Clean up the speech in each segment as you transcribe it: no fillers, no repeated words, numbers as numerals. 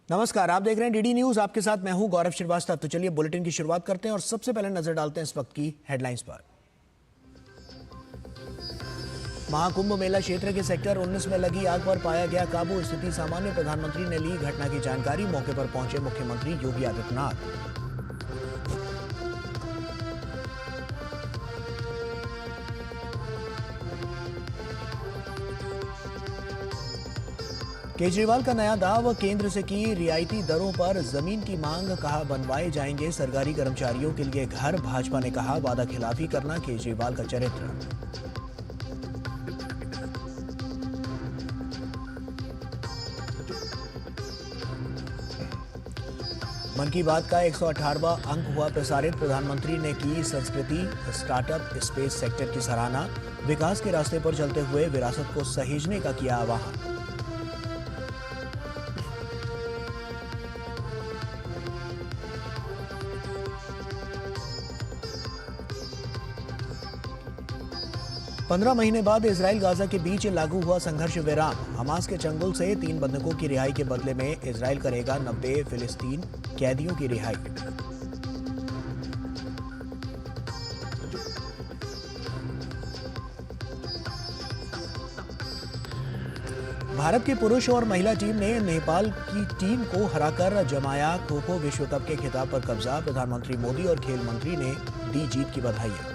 नमस्कार, आप देख रहे हैं डीडी न्यूज। आपके साथ मैं हूं गौरव श्रीवास्तव। तो चलिए बुलेटिन की शुरुआत करते हैं और सबसे पहले नजर डालते हैं इस वक्त की हेडलाइंस पर। महाकुंभ मेला क्षेत्र के सेक्टर 19 में लगी आग पर पाया गया काबू, स्थिति सामान्य। प्रधानमंत्री ने ली घटना की जानकारी, मौके पर पहुंचे मुख्यमंत्री योगी आदित्यनाथ। केजरीवाल का नया दाव, केंद्र से की रियायती दरों पर जमीन की मांग, कहा बनवाए जाएंगे सरकारी कर्मचारियों के लिए घर। भाजपा ने कहा वादा खिलाफी करना केजरीवाल का चरित्र। मन की बात का 118वां अंक हुआ प्रसारित, प्रधानमंत्री ने की संस्कृति, स्टार्टअप, स्पेस सेक्टर की सराहना। विकास के रास्ते पर चलते हुए विरासत को सहेजने का किया आह्वान। पंद्रह महीने बाद इजराइल गाजा के बीच लागू हुआ संघर्ष विराम। हमास के चंगुल से 3 बंधकों की रिहाई के बदले में इजराइल करेगा 90 फिलिस्तीन कैदियों की रिहाई। भारत की पुरुष और महिला टीम ने नेपाल की टीम को हराकर जमाया खो खो विश्व कप के खिताब पर कब्जा। प्रधानमंत्री मोदी और खेल मंत्री ने दी जीत की बधाइयां।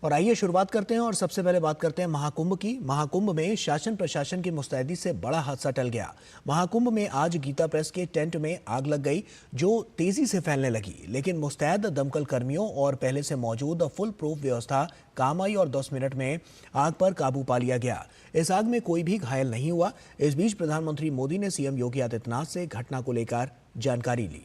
और आइए शुरुआत करते हैं और सबसे पहले बात करते हैं महाकुंभ की। महाकुंभ में शासन प्रशासन की मुस्तैदी से बड़ा हादसा टल गया। महाकुंभ में आज गीता प्रेस के टेंट में आग लग गई, जो तेजी से फैलने लगी, लेकिन मुस्तैद दमकल कर्मियों और पहले से मौजूद फुल प्रूफ व्यवस्था काम आई और 10 मिनट में आग पर काबू पा लिया गया। इस आग में कोई भी घायल नहीं हुआ। इस बीच प्रधानमंत्री मोदी ने सीएम योगी आदित्यनाथ से घटना को लेकर जानकारी ली।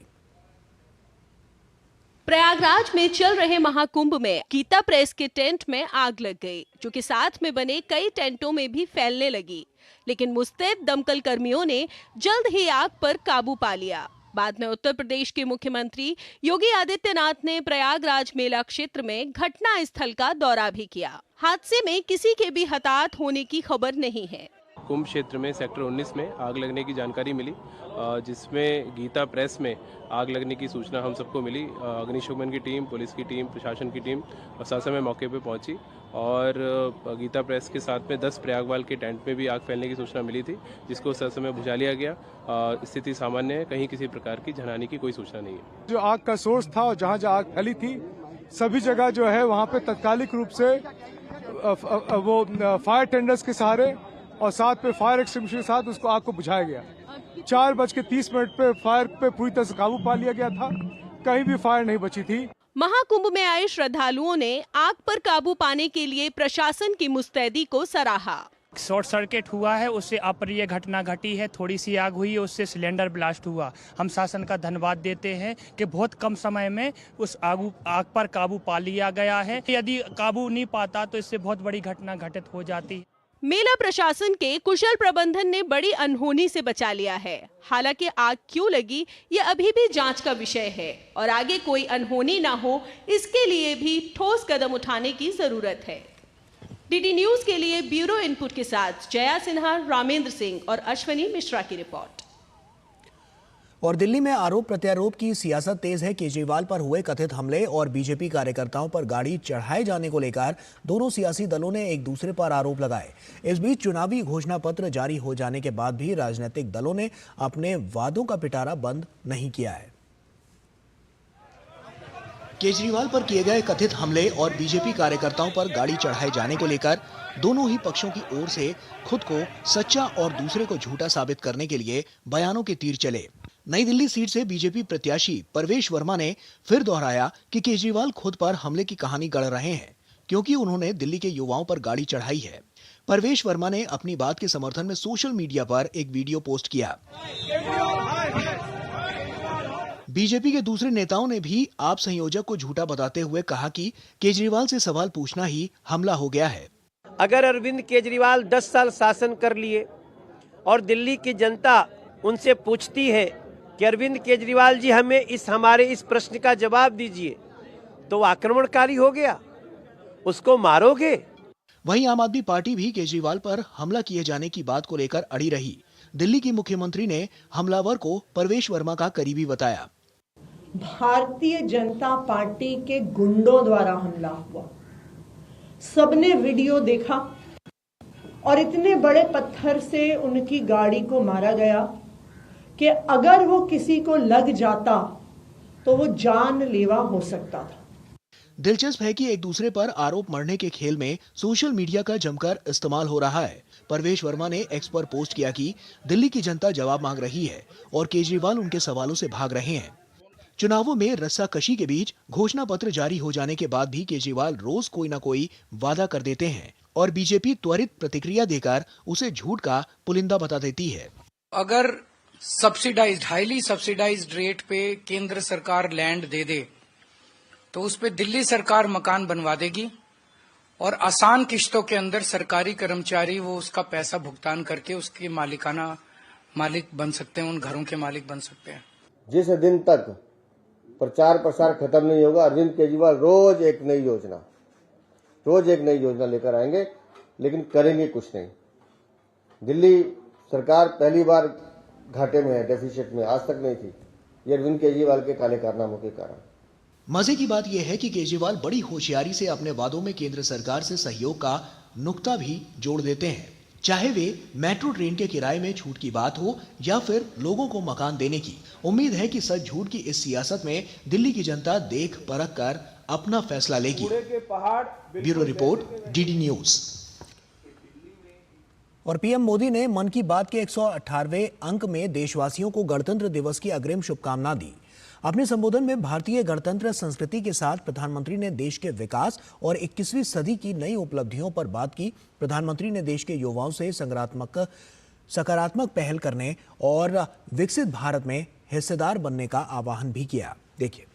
प्रयागराज में चल रहे महाकुंभ में गीता प्रेस के टेंट में आग लग गई, जो कि साथ में बने कई टेंटों में भी फैलने लगी, लेकिन मुस्तैद दमकल कर्मियों ने जल्द ही आग पर काबू पा लिया। बाद में उत्तर प्रदेश के मुख्यमंत्री योगी आदित्यनाथ ने प्रयागराज मेला क्षेत्र में घटना स्थल का दौरा भी किया। हादसे में किसी के भी हताहत होने की खबर नहीं है। कुंभ क्षेत्र में सेक्टर 19 में आग लगने की जानकारी मिली, जिसमें गीता प्रेस में आग लगने की सूचना हम सबको मिली। अग्निशमन की टीम, पुलिस की टीम, प्रशासन की टीम समय मौके पर पहुंची और गीता प्रेस के साथ में 10 प्रयागवाल के टेंट में भी आग फैलने की सूचना मिली थी, जिसको समय बुझा लिया गया। स्थिति सामान्य है, कहीं किसी प्रकार की जनहानि की कोई सूचना नहीं है। जो आग का सोर्स था और जहाँ जहाँ आग फैली थी, सभी जगह जो है वहाँ पे तत्कालिक रूप से वो फायर टेंडर्स के सहारे और साथ पे फायर एक्सटिंग्विशर के साथ उसको आग को बुझाया गया। 4:30 पे फायर पे पूरी तरह से काबू पा लिया गया था, कहीं भी फायर नहीं बची थी। महाकुंभ में आए श्रद्धालुओं ने आग पर काबू पाने के लिए प्रशासन की मुस्तैदी को सराहा। शॉर्ट सर्किट हुआ है, उससे अप्रिय घटना घटी है। थोड़ी सी आग हुई है, उससे सिलेंडर ब्लास्ट हुआ। हम शासन का धन्यवाद देते हैं कि बहुत कम समय में उस आग पर काबू पा लिया गया है। यदि काबू नहीं पाता तो इससे बहुत बड़ी घटना घटित हो जाती। मेला प्रशासन के कुशल प्रबंधन ने बड़ी अनहोनी से बचा लिया है। हालांकि आग क्यों लगी ये अभी भी जांच का विषय है और आगे कोई अनहोनी ना हो, इसके लिए भी ठोस कदम उठाने की जरूरत है। डीडी न्यूज के लिए ब्यूरो इनपुट के साथ जया सिन्हा, रामेंद्र सिंह और अश्वनी मिश्रा की रिपोर्ट। और दिल्ली में आरोप प्रत्यारोप की सियासत तेज है। केजरीवाल पर हुए कथित हमले और बीजेपी कार्यकर्ताओं पर गाड़ी चढ़ाए जाने को लेकर दोनों सियासी दलों ने एक दूसरे पर आरोप लगाए। इस बीच चुनावी घोषणा पत्र जारी हो जाने के बाद भी राजनीतिक दलों ने अपने वादों का पिटारा बंद नहीं किया है। केजरीवाल पर किए गए कथित हमले और बीजेपी कार्यकर्ताओं पर गाड़ी चढ़ाए जाने को लेकर दोनों ही पक्षों की ओर से खुद को सच्चा और दूसरे को झूठा साबित करने के लिए बयानों के तीर चले। नई दिल्ली सीट से बीजेपी प्रत्याशी परवेश वर्मा ने फिर दोहराया कि केजरीवाल खुद पर हमले की कहानी गढ़ रहे हैं, क्योंकि उन्होंने दिल्ली के युवाओं पर गाड़ी चढ़ाई है। परवेश वर्मा ने अपनी बात के समर्थन में सोशल मीडिया पर एक वीडियो पोस्ट किया। बीजेपी के दूसरे नेताओं ने भी आप संयोजक को झूठा बताते हुए कहा कि केजरीवाल से सवाल पूछना ही हमला हो गया है। अगर अरविंद केजरीवाल 10 साल शासन कर लिए और दिल्ली की जनता उनसे पूछती है कि अरविंद केजरीवाल जी हमें हमारे इस प्रश्न का जवाब दीजिए, तो वो आक्रमणकारी हो गया, उसको मारोगे। वहीं आम आदमी पार्टी भी केजरीवाल पर हमला किए जाने की बात को लेकर अड़ी रही। दिल्ली की मुख्यमंत्री ने हमलावर को परवेश वर्मा का करीबी बताया। भारतीय जनता पार्टी के गुंडों द्वारा हमला हुआ, सबने वीडियो देखा और इतने बड़े पत्थर से उनकी गाड़ी को मारा गया कि अगर वो किसी को लग जाता तो वो जानलेवा हो सकता था। दिलचस्प है कि एक दूसरे पर आरोप मढ़ने के खेल में सोशल मीडिया का जमकर इस्तेमाल हो रहा है। परवेश वर्मा ने एक्स पर पोस्ट किया कि दिल्ली की जनता जवाब मांग रही है और केजरीवाल उनके सवालों से भाग रहे हैं। चुनावों में रस्साकशी के बीच घोषणा पत्र जारी हो जाने के बाद भी केजरीवाल रोज कोई न कोई वादा कर देते हैं और बीजेपी त्वरित प्रतिक्रिया देकर उसे झूठ का पुलिंदा बता देती है। अगर सब्सिडाइज्ड, हाईली सब्सिडाइज्ड रेट पे केंद्र सरकार लैंड दे दे तो उस पे दिल्ली सरकार मकान बनवा देगी और आसान किश्तों के अंदर सरकारी कर्मचारी वो उसका पैसा भुगतान करके उसके मालिक बन सकते हैं, उन घरों के मालिक बन सकते हैं। जिस दिन तक प्रचार प्रसार खत्म नहीं होगा, अरविंद केजरीवाल रोज एक नई योजना लेकर आएंगे, लेकिन करेंगे कुछ नहीं। दिल्ली सरकार पहली बार घाटे में है, डेफिसिट में, आज तक नहीं थी। ये अरविंद केजरीवाल के काले कारनामों के कारण। मजे की बात यह है कि केजरीवाल बड़ी होशियारी से अपने वादों में केंद्र सरकार से सहयोग का नुक्ता भी जोड़ देते हैं, चाहे वे मेट्रो ट्रेन के किराए में छूट की बात हो या फिर लोगों को मकान देने की। उम्मीद है कि सच झूठ की इस सियासत में दिल्ली की जनता देख परख कर अपना फैसला लेगी। Bureau report, DD news. और पीएम मोदी ने मन की बात के 118वें अंक में देशवासियों को गणतंत्र दिवस की अग्रिम शुभकामना दी। अपने संबोधन में भारतीय गणतंत्र संस्कृति के साथ प्रधानमंत्री ने देश के विकास और 21वीं सदी की नई उपलब्धियों पर बात की। प्रधानमंत्री ने देश के युवाओं से सकारात्मक पहल करने और विकसित भारत में हिस्सेदार बनने का आह्वान भी किया। देखिए।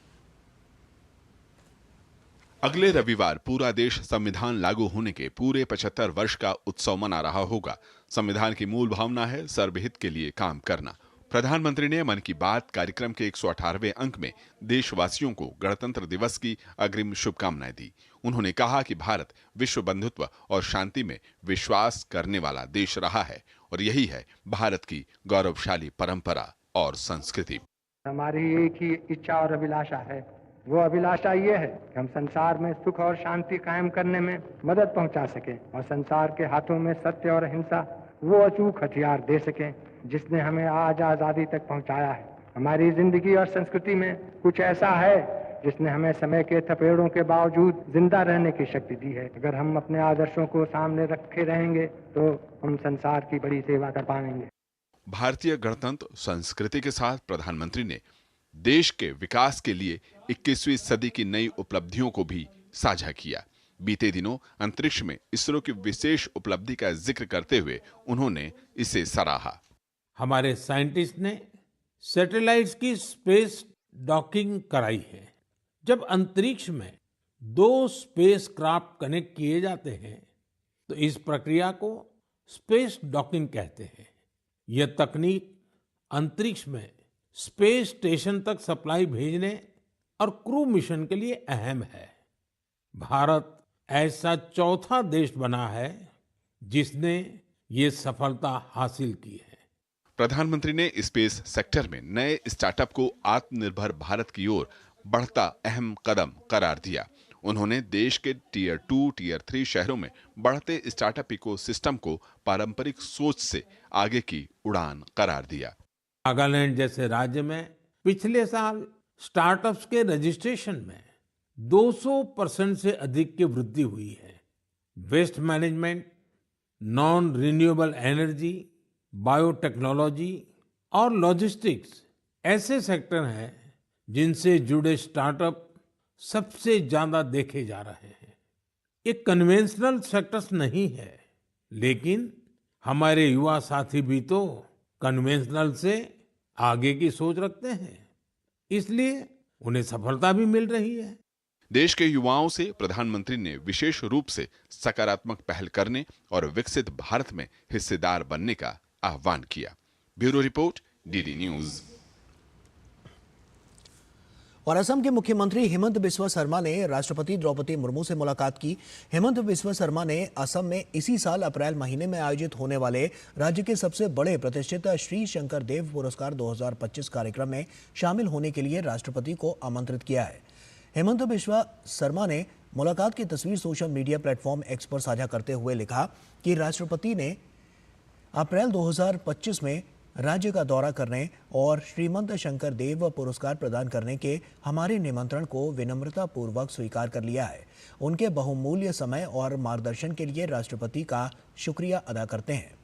अगले रविवार पूरा देश संविधान लागू होने के पूरे 75 वर्ष का उत्सव मना रहा होगा। संविधान की मूल भावना है सर्वहित के लिए काम करना। प्रधानमंत्री ने मन की बात कार्यक्रम के 118वें अंक में देशवासियों को गणतंत्र दिवस की अग्रिम शुभकामनाएं दी। उन्होंने कहा कि भारत विश्व बंधुत्व और शांति में विश्वास करने वाला देश रहा है और यही है भारत की गौरवशाली परंपरा और संस्कृति। हमारी एक ही इच्छा और अभिलाषा है, वो अभिलाषा ये है कि हम संसार में सुख और शांति कायम करने में मदद पहुंचा सकें और संसार के हाथों में सत्य और अहिंसा वो अचूक हथियार दे सकें जिसने हमें आज आजादी तक पहुंचाया है। हमारी जिंदगी और संस्कृति में कुछ ऐसा है जिसने हमें समय के थपेड़ों के बावजूद जिंदा रहने की शक्ति दी है। अगर हम अपने आदर्शों को सामने रखे रहेंगे तो हम संसार की बड़ी सेवा कर पाएंगे। भारतीय गणतंत्र संस्कृति के साथ प्रधानमंत्री ने देश के विकास के लिए 21वीं सदी की नई उपलब्धियों को भी साझा किया। बीते दिनों अंतरिक्ष में इसरो की विशेष उपलब्धि का जिक्र करते हुए उन्होंने इसे सराहा। हमारे साइंटिस्ट ने सैटेलाइट्स की स्पेस डॉकिंग कराई है। जब अंतरिक्ष में 2 स्पेस क्राफ्ट कनेक्ट किए जाते हैं तो इस प्रक्रिया को स्पेस डॉकिंग कहते हैं। यह तकनीक अंतरिक्ष में स्पेस स्टेशन तक सप्लाई भेजने और क्रू मिशन के लिए अहम है। भारत ऐसा चौथा देश बना है जिसने ये सफलता हासिल की है। प्रधानमंत्री ने स्पेस सेक्टर में नए स्टार्टअप को आत्मनिर्भर भारत की ओर बढ़ता अहम कदम करार दिया। उन्होंने देश के टियर 2, टियर 3 शहरों में बढ़ते स्टार्टअप इकोसिस्टम को पारंपरिक सोच से आगे की उड़ान करार दिया। नागालैंड जैसे राज्य में पिछले साल स्टार्टअप्स के रजिस्ट्रेशन में 200% से अधिक की वृद्धि हुई है। Waste management, non renewable energy, biotechnology और लॉजिस्टिक्स ऐसे सेक्टर हैं जिनसे जुड़े स्टार्टअप सबसे ज्यादा देखे जा रहे हैं। ये कन्वेंशनल सेक्टर्स नहीं है, लेकिन हमारे युवा साथी भी तो कन्वेंशनल से आगे की सोच रखते हैं, इसलिए उन्हें सफलता भी मिल रही है। देश के युवाओं से प्रधानमंत्री ने विशेष रूप से सकारात्मक पहल करने और विकसित भारत में हिस्सेदार बनने का आह्वान किया। Bureau report, DD news. और असम के मुख्यमंत्री हेमंत बिस्वा शर्मा ने राष्ट्रपति द्रौपदी मुर्मू से मुलाकात की। हेमंत बिस्वा शर्मा ने असम में इसी साल अप्रैल महीने में आयोजित होने वाले राज्य के सबसे बड़े प्रतिष्ठित श्री शंकर देव पुरस्कार 2025 कार्यक्रम में शामिल होने के लिए राष्ट्रपति को आमंत्रित किया है। हेमंत बिस्वा शर्मा ने मुलाकात की तस्वीर सोशल मीडिया प्लेटफॉर्म एक्स पर साझा करते हुए लिखा कि राष्ट्रपति ने अप्रैल 2025 में राज्य का दौरा करने और श्रीमंत शंकर देव पुरस्कार प्रदान करने के हमारे निमंत्रण को विनम्रता पूर्वक स्वीकार कर लिया है। उनके बहुमूल्य समय और मार्गदर्शन के लिए राष्ट्रपति का शुक्रिया अदा करते हैं।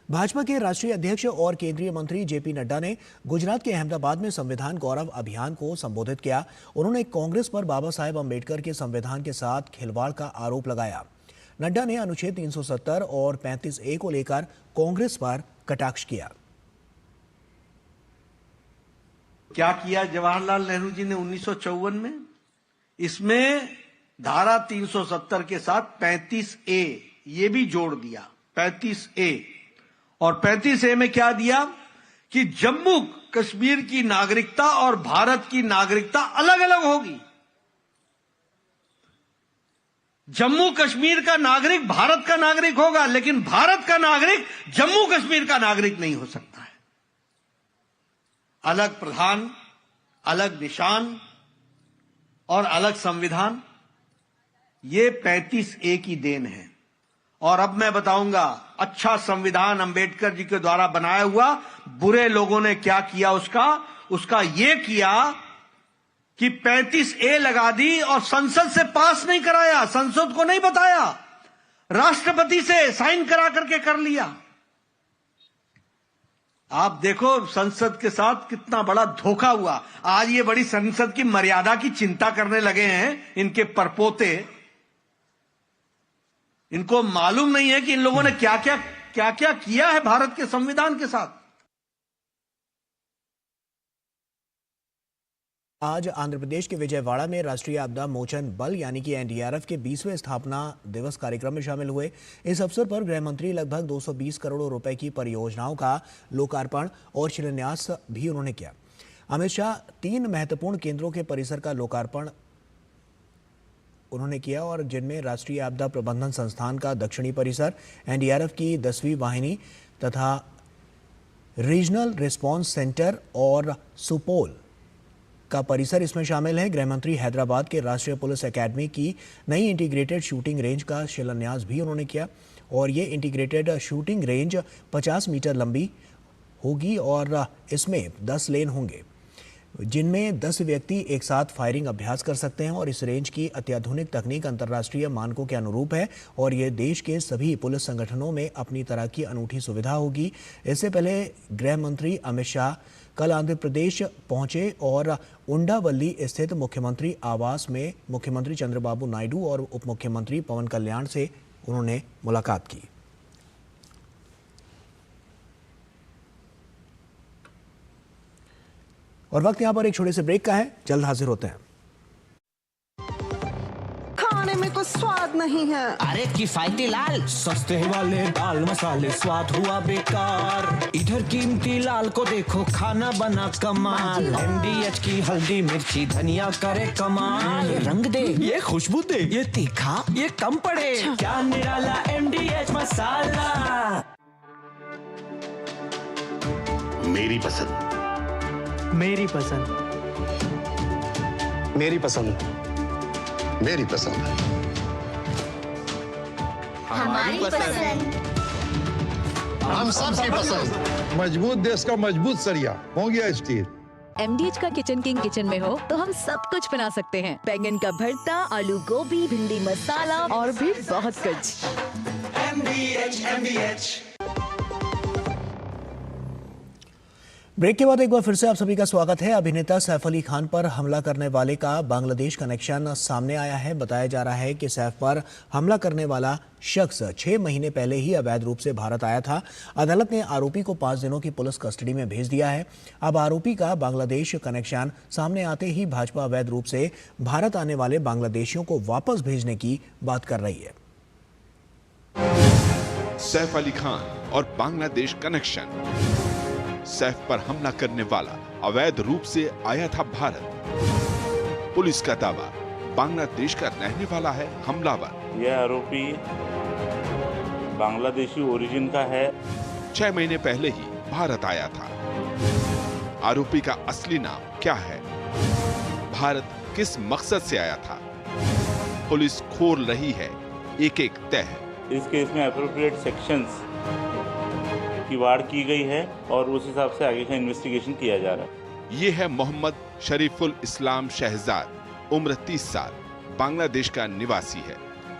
भाजपा के राष्ट्रीय अध्यक्ष और केंद्रीय मंत्री जेपी नड्डा ने गुजरात के अहमदाबाद में संविधान गौरव अभियान को संबोधित किया। उन्होंने कांग्रेस पर बाबा साहेब अम्बेडकर के संविधान के साथ खिलवाड़ का आरोप लगाया। नड्डा ने अनुच्छेद 370 और 35A को लेकर कांग्रेस पर कटाक्ष किया। क्या किया जवाहरलाल नेहरू जी ने 1954 में? इसमें धारा 370 के साथ 35A ये भी जोड़ दिया। 35A और 35A में क्या दिया कि जम्मू कश्मीर की नागरिकता और भारत की नागरिकता अलग अलग होगी। जम्मू कश्मीर का नागरिक भारत का नागरिक होगा, लेकिन भारत का नागरिक जम्मू कश्मीर का नागरिक नहीं हो सकता है। अलग प्रधान, अलग निशान और अलग संविधान, ये 35A की देन है। और अब मैं बताऊंगा अच्छा संविधान अंबेडकर जी के द्वारा बनाया हुआ, बुरे लोगों ने क्या किया उसका ये किया कि 35A लगा दी और संसद से पास नहीं कराया, संसद को नहीं बताया, राष्ट्रपति से साइन करा करके कर लिया। आप देखो संसद के साथ कितना बड़ा धोखा हुआ। आज ये बड़ी संसद की मर्यादा की चिंता करने लगे हैं इनके परपोते। इनको मालूम नहीं है कि इन लोगों ने क्या क्या किया है भारत के संविधान के साथ। आज आंध्र प्रदेश के विजयवाड़ा में राष्ट्रीय आपदा मोचन बल यानी कि एनडीआरएफ के 20वें स्थापना दिवस कार्यक्रम में शामिल हुए। इस अवसर पर गृह मंत्री लगभग 220 करोड़ रुपए की परियोजनाओं का लोकार्पण और शिलान्यास भी उन्होंने किया। अमित शाह 3 महत्वपूर्ण केंद्रों के परिसर का लोकार्पण उन्होंने किया और जिनमें राष्ट्रीय आपदा प्रबंधन संस्थान का दक्षिणी परिसर, एनडीआरएफ की 10वीं वाहिनी तथा रीजनल रिस्पांस सेंटर और सुपोल का परिसर इसमें शामिल है। गृहमंत्री हैदराबाद के राष्ट्रीय पुलिस एकेडमी की नई इंटीग्रेटेड शूटिंग रेंज का शिलान्यास भी उन्होंने किया और ये इंटीग्रेटेड शूटिंग रेंज 50 मीटर लंबी होगी और इसमें 10 लेन होंगे जिनमें 10 व्यक्ति एक साथ फायरिंग अभ्यास कर सकते हैं और इस रेंज की अत्याधुनिक तकनीक अंतर्राष्ट्रीय मानकों के अनुरूप है और ये देश के सभी पुलिस संगठनों में अपनी तरह की अनूठी सुविधा होगी। इससे पहले गृह मंत्री अमित शाह कल आंध्र प्रदेश पहुंचे और उंडावल्ली स्थित मुख्यमंत्री आवास में मुख्यमंत्री चंद्रबाबू नायडू और उप मुख्यमंत्री पवन कल्याण से उन्होंने मुलाकात की। और वक्त यहां पर एक छोटे से ब्रेक का है, जल्द हाजिर होते हैं। खाने में कुछ स्वाद नहीं है। अरे किफायती लाल सस्ते वाले दाल मसाले स्वाद हुआ बेकार। इधर कीमती लाल को देखो खाना बना कमाल। MDH की हल्दी मिर्ची धनिया करे कमाल। ये रंग दे, ये खुशबू दे, ये तीखा, ये कम पड़े। क्या निराला MDH मसाला। मेरी पसंद, मेरी पसंद, मेरी पसंद, मेरी पसंद, हमारी पसंद, हम सबकी पसंद। मजबूत देश का मजबूत सरिया हो गया स्टील। MDH का किचन किंग किचन में हो तो हम सब कुछ बना सकते हैं। बैंगन का भरता, आलू गोभी, भिंडी मसाला और भी बहुत कुछ। MDH। ब्रेक के बाद एक बार फिर से आप सभी का स्वागत है। अभिनेता सैफ अली खान पर हमला करने वाले का बांग्लादेश कनेक्शन सामने आया है। बताया जा रहा है कि सैफ पर हमला करने वाला शख्स 6 महीने पहले ही अवैध रूप से भारत आया था। अदालत ने आरोपी को 5 दिनों की पुलिस कस्टडी में भेज दिया है। अब आरोपी का बांग्लादेश कनेक्शन सामने आते ही भाजपा अवैध रूप से भारत आने वाले बांग्लादेशियों को वापस भेजने की बात कर रही है। सैफ अली खान और बांग्लादेश कनेक्शन। सैफ पर हमला करने वाला अवैध रूप से आया था भारत। पुलिस का दावा, बांग्लादेश का रहने वाला है हमलावर। यह आरोपी बांग्लादेशी ओरिजिन का है। 6 महीने पहले ही भारत आया था। आरोपी का असली नाम क्या है? भारत किस मकसद से आया था? पुलिस खोल रही है एक एक तह। इस केस में एप्रोप्रिएट सेक्शंस की वाड़ की गई है और उस हिसाब से आगे का इन्वेस्टिगेशन किया जा रहा है। ये है मोहम्मद शरीफुल इस्लाम शहजाद, उम्र 30 साल, बांग्लादेश का निवासी है।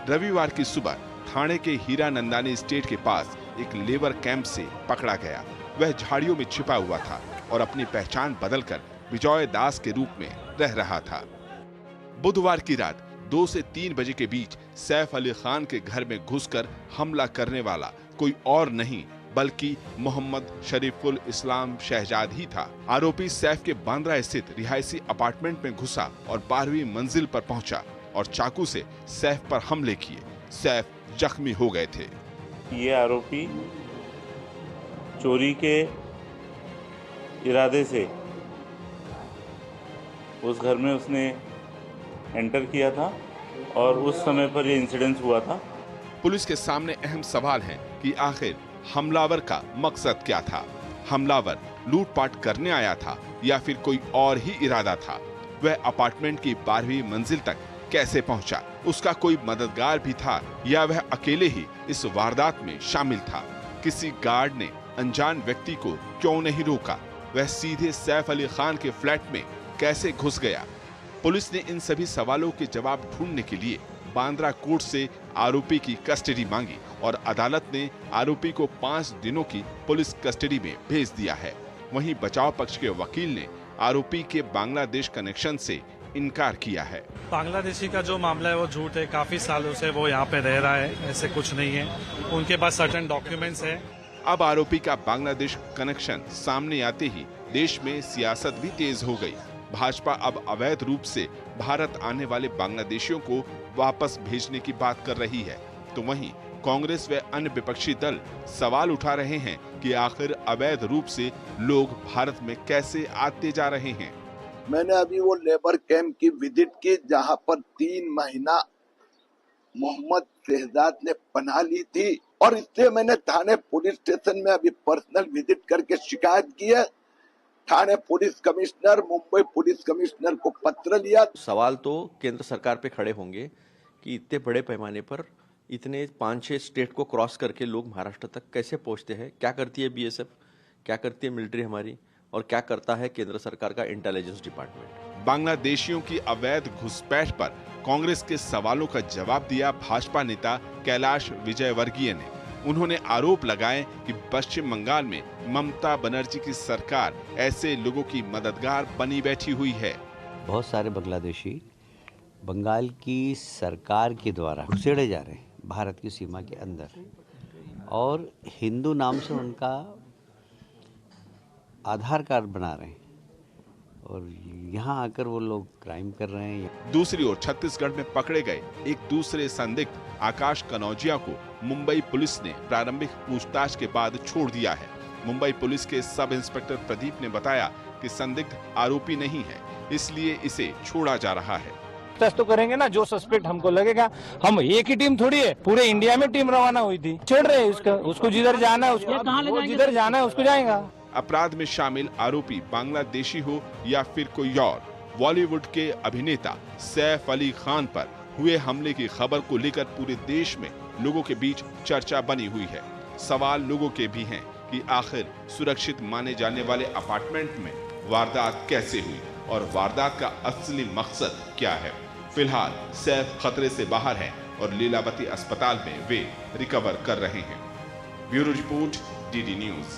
रविवार की सुबह थाने के हीरा नंदानी स्टेट के पास एक लेबर कैंप से पकड़ा गया। वह झाड़ियों में छिपा हुआ था और अपनी पहचान बदलकर विजय दास के रूप में रह रहा था। बुधवार की रात 2 से 3 बजे के बीच सैफ अली खान के घर में घुसकर हमला करने वाला कोई और नहीं बल्कि मोहम्मद शरीफुल इस्लाम शहजाद ही था। आरोपी सैफ के बांद्रा स्थित रिहायशी अपार्टमेंट में घुसा और 12वीं मंजिल पर पहुंचा और चाकू से सैफ पर हमले किए। सैफ जख्मी हो गए थे। ये आरोपी चोरी के इरादे से उस घर में उसने एंटर किया था और उस समय पर यह इंसिडेंस हुआ था। पुलिस के सामने अहम सवाल है कि आखिर हमलावर का मकसद क्या था? हमलावर लूटपाट करने आया था या फिर कोई और ही इरादा था? वह अपार्टमेंट की 12वीं मंजिल तक कैसे पहुंचा? उसका कोई मददगार भी था या वह अकेले ही इस वारदात में शामिल था? किसी गार्ड ने अनजान व्यक्ति को क्यों नहीं रोका? वह सीधे सैफ अली खान के फ्लैट में कैसे घुस गया? पुलिस ने इन सभी सवालों के जवाब ढूंढने के लिए बांद्रा कोर्ट से आरोपी की कस्टडी मांगी और अदालत ने आरोपी को 5 दिनों की पुलिस कस्टडी में भेज दिया है। वहीं बचाव पक्ष के वकील ने आरोपी के बांग्लादेश कनेक्शन से इनकार किया है। बांग्लादेशी का जो मामला है वो झूठ है। काफी सालों से वो यहाँ पे रह रहा है, ऐसे कुछ नहीं है। उनके पास सर्टेन डॉक्यूमेंट्स है। अब आरोपी का बांग्लादेश कनेक्शन सामने आते ही देश में सियासत भी तेज हो गई। भाजपा अब अवैध रूप से भारत आने वाले बांग्लादेशियों को वापस भेजने की बात कर रही है, तो वहीं कांग्रेस व अन्य विपक्षी दल सवाल उठा रहे हैं कि आखिर अवैध रूप से लोग भारत में कैसे आते जा रहे हैं। मैंने अभी वो लेबर कैंप की विजिट की जहां पर 3 महीना मोहम्मद शहजाद ने पनाह ली थी और इसलिए मैंने थाने पुलिस स्टेशन में अभी पर्सनल विजिट करके शिकायत की है। Thane police commissioner, Mumbai police commissioner को पत्र लिया। सवाल तो केंद्र सरकार पे खड़े होंगे कि इतने बड़े पैमाने पर इतने 5-6 स्टेट को क्रॉस करके लोग महाराष्ट्र तक कैसे पहुंचते हैं? क्या करती है बीएसएफ, क्या करती है मिलिट्री हमारी, और क्या करता है केंद्र सरकार का इंटेलिजेंस डिपार्टमेंट? बांग्लादेशियों की अवैध घुसपैठ पर कांग्रेस के सवालों का जवाब दिया भाजपा नेता कैलाश विजयवर्गीय ने। उन्होंने आरोप लगाए कि पश्चिम बंगाल में ममता बनर्जी की सरकार ऐसे लोगों की मददगार बनी बैठी हुई है। बहुत सारे बांग्लादेशी बंगाल की सरकार के द्वारा घुसेड़े जा रहे हैं भारत की सीमा के अंदर, और हिंदू नाम से उनका आधार कार्ड बना रहे हैं और यहाँ आकर वो लोग क्राइम कर रहे हैं। दूसरी ओर छत्तीसगढ़ में पकड़े गए एक दूसरे संदिग्ध आकाश कनौजिया को मुंबई पुलिस ने प्रारंभिक पूछताछ के बाद छोड़ दिया है। मुंबई पुलिस के सब इंस्पेक्टर प्रदीप ने बताया कि संदिग्ध आरोपी नहीं है, इसलिए इसे छोड़ा जा रहा है। टेस्ट तो करेंगे ना, जो सस्पेक्ट हमको लगेगा। हम एक ही टीम थोड़ी है, पूरे इंडिया में टीम रवाना हुई थी। छेड़ रहे हैं उसको जिधर जाना है उसको, जिधर जाना है उसको जाएगा। अपराध में शामिल आरोपी बांग्लादेशी हो या फिर कोई और, बॉलीवुड के अभिनेता सैफ अली खान पर हुए हमले की खबर को लेकर पूरे देश में लोगों के बीच चर्चा बनी हुई है। सवाल लोगों के भी हैं कि आखिर सुरक्षित माने जाने वाले अपार्टमेंट में वारदात कैसे हुई और वारदात का असली मकसद क्या है। फिलहाल सैफ खतरे से बाहर है और लीलावती अस्पताल में वे रिकवर कर रहे हैं। Bureau report, DD news.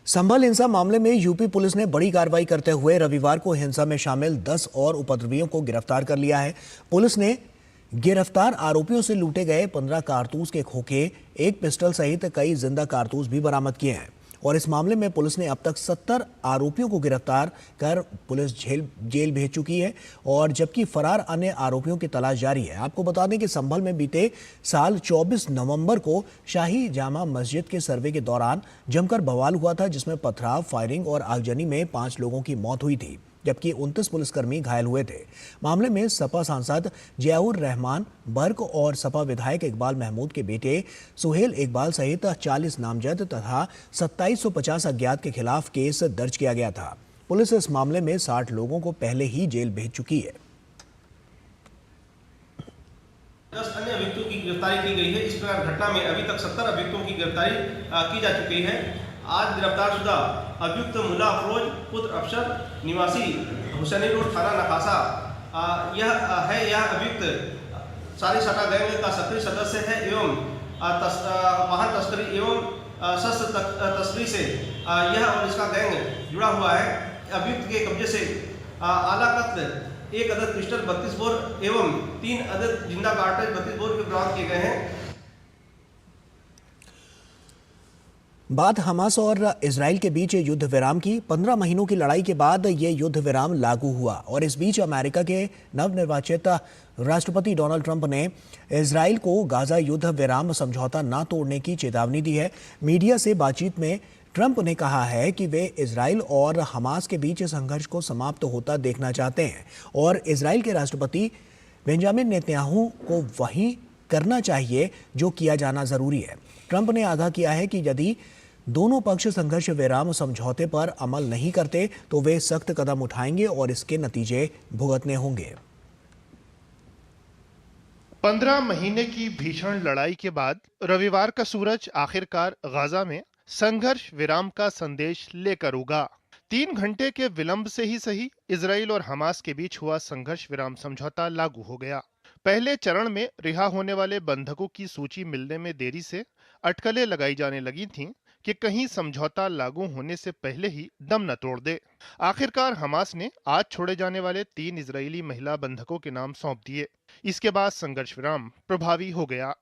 Sambhal हिंसा मामले में यूपी पुलिस ने बड़ी कार्रवाई करते हुए रविवार को हिंसा में शामिल 10 और उपद्रवियों को गिरफ्तार कर लिया है। पुलिस ने गिरफ्तार आरोपियों से लूटे गए 15 कारतूस के खोखे, एक पिस्टल सहित कई जिंदा कारतूस भी बरामद किए हैं। और इस मामले में पुलिस ने अब तक 70 आरोपियों को गिरफ्तार कर पुलिस जेल भेज चुकी है और जबकि फरार अन्य आरोपियों की तलाश जारी है। आपको बता दें कि संभल में बीते साल 24 नवंबर को शाही जामा मस्जिद के सर्वे के दौरान जमकर बवाल हुआ था, जिसमें पथराव, फायरिंग और आगजनी में 5 लोगों की मौत हुई थी, जबकि 29 पुलिसकर्मी घायल हुए थे। मामले में सपा सांसद जियाउर रहमान बर्क और सपा विधायक इकबाल महमूद के बेटे सुहेल इकबाल सहित 40 नामजद तथा 2750 अज्ञात के खिलाफ केस दर्ज किया गया था। पुलिस इस मामले में 60 लोगों को पहले ही जेल भेज चुकी है। 10 अन्य अभियुक्तों की गिरफ्तारी की गई है। इस प्रकार घटना में अभी तक 70 अभियुक्तों की गिरफ्तारी की जा चुकी है। आज गिरफ्तार शुदा अभियुक्त मुल्ला अफरोज पुत्र अफसर निवासी हुसैनी रोड थाना नखासा यह अभियुक्त सारी सटा गैंग का सक्रिय सदस्य है एवं वाहन तस्करी एवं शस्त्र तस्करी से यह और इसका गैंग जुड़ा हुआ है। अभियुक्त के कब्जे से आला कत्ल 1 अदद पिस्टल 32 बोर एवं 3 अदद जिंदा कार्टेज 32 बोर के बरामद किए गए हैं। बात हमास और इजराइल के बीच युद्ध विराम की। 15 महीनों की लड़ाई के बाद ये युद्ध विराम लागू हुआ और इस बीच अमेरिका के नवनिर्वाचित राष्ट्रपति डोनाल्ड ट्रंप ने इजराइल को गाजा युद्ध विराम समझौता न तोड़ने की चेतावनी दी है। मीडिया से बातचीत में ट्रंप ने कहा है कि वे इजराइल और हमास के बीच संघर्ष को समाप्त होता देखना चाहते हैं और इजराइल के राष्ट्रपति बेंजामिन नेतन्याहू को वही करना चाहिए जो किया जाना जरूरी है। ट्रंप ने आगाह किया है कि यदि दोनों पक्ष संघर्ष विराम समझौते पर अमल नहीं करते तो वे सख्त कदम उठाएंगे और इसके नतीजे भुगतने होंगे। 15 महीने की भीषण लड़ाई के बाद रविवार का सूरज आखिरकार गाजा में संघर्ष विराम का संदेश लेकर उगा। 3 घंटे के विलंब से ही सही, इजराइल और हमास के बीच हुआ संघर्ष विराम समझौता लागू हो गया। पहले चरण में रिहा होने वाले बंधकों की सूची मिलने में देरी से अटकलें लगाई जाने लगी थीं कि कहीं समझौता लागू होने से पहले ही दम न तोड़ दे। आखिरकार हमास ने आज छोड़े जाने वाले 3 इजरायली महिला बंधकों के नाम सौंप दिए। इसके बाद संघर्ष विराम प्रभावी हो गया।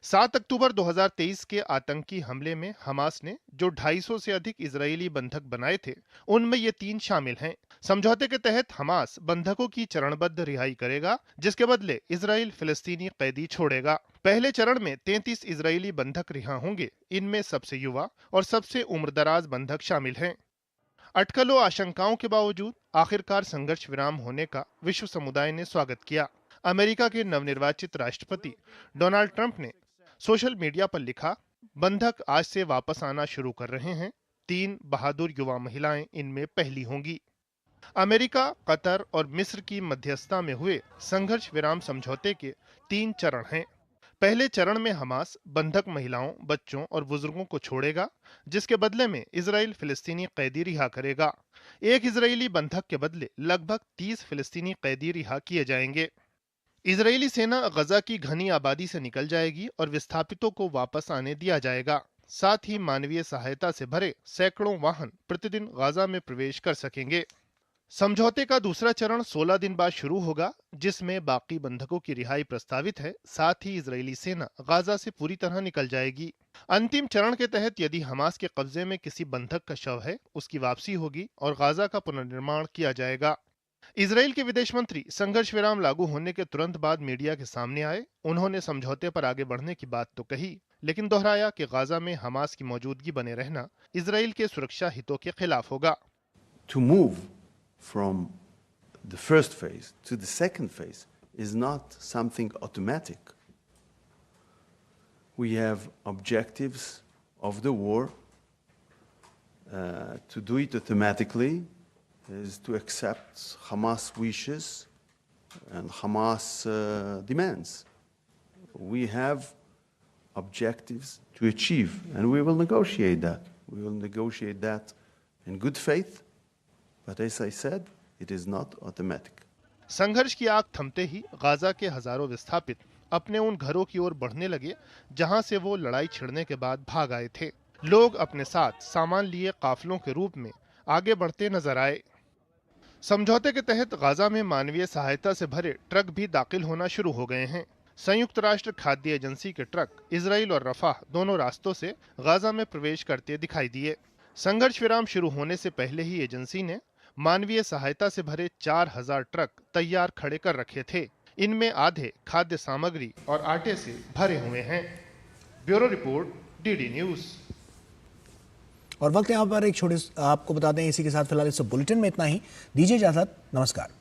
7 अक्टूबर 2023 के आतंकी हमले में हमास ने जो 250 से अधिक इजरायली बंधक बनाए थे, उनमें ये 3 शामिल हैं। समझौते के तहत हमास बंधकों की चरणबद्ध रिहाई करेगा, जिसके बदले इजराइल फिलिस्तीनी कैदी छोड़ेगा। पहले चरण में 33 इजरायली बंधक रिहा होंगे। इनमें सबसे युवा और सबसे उम्रदराज बंधक शामिल हैं। अटकलों आशंकाओं के बावजूद आखिरकार संघर्ष विराम होने का विश्व समुदाय ने स्वागत किया। अमेरिका के नवनिर्वाचित राष्ट्रपति डोनाल्ड ट्रंप ने सोशल मीडिया पर लिखा, बंधक आज से वापस आना शुरू कर रहे हैं। 3 बहादुर युवा महिलाएं इनमें पहली होंगी। अमेरिका, कतर और मिस्र की मध्यस्थता में हुए संघर्ष विराम समझौते के 3 चरण हैं। पहले चरण में हमास बंधक महिलाओं, बच्चों और बुजुर्गों को छोड़ेगा, जिसके बदले में इजराइल फिलिस्तीनी कैदी रिहा करेगा। एक इजरायली बंधक के बदले लगभग 30 फिलिस्तीनी कैदी रिहा किए जाएंगे। इजरायली सेना गजा की घनी आबादी से निकल जाएगी और विस्थापितों को वापस आने दिया जाएगा। साथ ही मानवीय सहायता से भरे सैकड़ों वाहन प्रतिदिन गाजा में प्रवेश कर सकेंगे। समझौते का दूसरा चरण 16 दिन बाद शुरू होगा, जिसमें बाकी बंधकों की रिहाई प्रस्तावित है। साथ ही इजरायली सेना गाजा से पूरी तरह निकल जाएगी। अंतिम चरण के तहत यदि हमास के कब्जे में किसी बंधक का शव है, उसकी वापसी होगी और गाजा का पुनर्निर्माण किया जाएगा। इजराइल के विदेश मंत्री संघर्ष विराम लागू होने के तुरंत बाद मीडिया के सामने आए। उन्होंने समझौते पर आगे बढ़ने की बात तो कही, लेकिन दोहराया कि गाजा में हमास की मौजूदगी बने रहना इजराइल के सुरक्षा हितों के खिलाफ होगा। To move from the first phase to the second phase is not something automatic. We have objectives of the war. To do it automatically is to accept Hamas wishes and Hamas demands. We have objectives to achieve, and we will negotiate that. We will negotiate that in good faith, but as I said, it is not automatic. संघर्ष की आग थमते ही Gaza के हजारों विस्थापित अपने उन घरों की ओर बढ़ने लगे जहां से वो लड़ाई छिड़ने के बाद भाग आए थे। लोग अपने साथ सामान लिए काफिलों के रूप में आगे बढ़ते नजर आए। समझौते के तहत गाजा में मानवीय सहायता से भरे ट्रक भी दाखिल होना शुरू हो गए हैं। संयुक्त राष्ट्र खाद्य एजेंसी के ट्रक इजराइल और रफाह दोनों रास्तों से गाजा में प्रवेश करते दिखाई दिए। संघर्ष विराम शुरू होने से पहले ही एजेंसी ने मानवीय सहायता से भरे 4000 ट्रक तैयार खड़े कर रखे थे। इनमें आधे खाद्य सामग्री और आटे से भरे हुए हैं। Bureau report, DD news. और वक्त यहाँ पर एक छोटे आपको बता दें, इसी के साथ फिलहाल इस बुलेटिन में इतना ही। दीजिए इजाजत, नमस्कार।